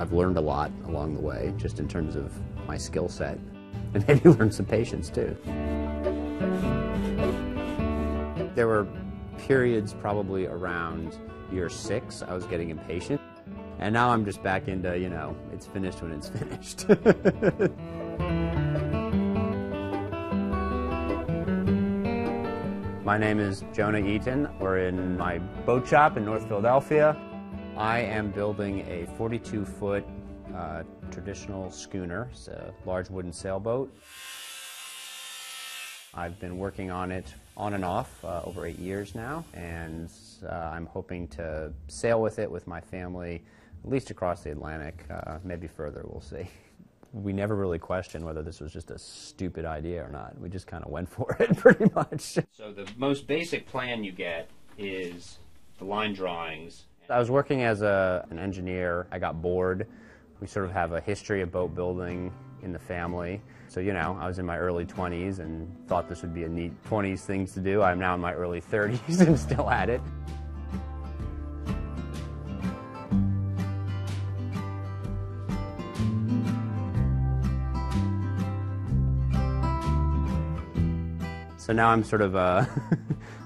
I've learned a lot along the way, just in terms of my skill set, and maybe learned some patience too. There were periods probably around year 6 I was getting impatient, and now I'm just back into, you know, it's finished when it's finished. My name is Jonah Eaton. We're in my boat shop in North Philadelphia. I am building a 42-foot traditional schooner. It's a large wooden sailboat. I've been working on it on and off over 8 years now, and I'm hoping to sail with it with my family, at least across the Atlantic, maybe further, we'll see. We never really questioned whether this was just a stupid idea or not. We just kind of went for it, pretty much. So the most basic plan you get is the line drawings. I was working as an engineer. I got bored. We sort of have a history of boat building in the family. So, you know, I was in my early 20s and thought this would be a neat 20s thing to do. I'm now in my early 30s and still at it. So now I'm sort of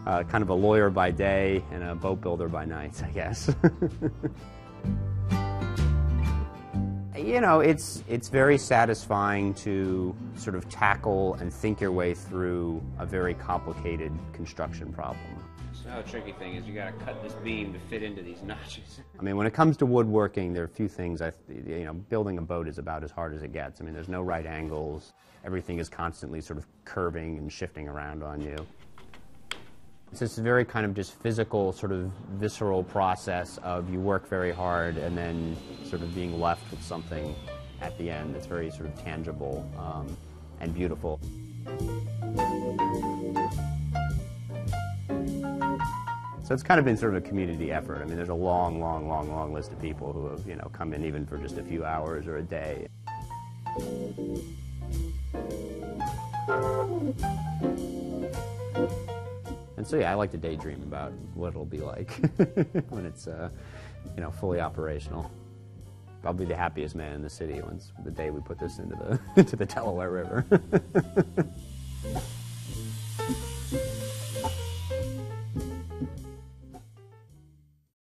kind of a lawyer by day and a boat builder by night, I guess. You know, it's very satisfying to sort of tackle and think your way through a very complicated construction problem. So now the tricky thing is you got to cut this beam to fit into these notches. I mean, when it comes to woodworking, there are a few things. You know, building a boat is about as hard as it gets. I mean, there's no right angles. Everything is constantly sort of curving and shifting around on you. It's this very kind of just physical, sort of visceral process of you work very hard and then sort of being left with something at the end that's very sort of tangible and beautiful. So it's kind of been sort of a community effort. I mean, there's a long, long, long, long list of people who have, you know, come in even for just a few hours or a day. And so, yeah, I like to daydream about what it'll be like when it's, you know, fully operational. I'll be the happiest man in the city once the day we put this into the Delaware River.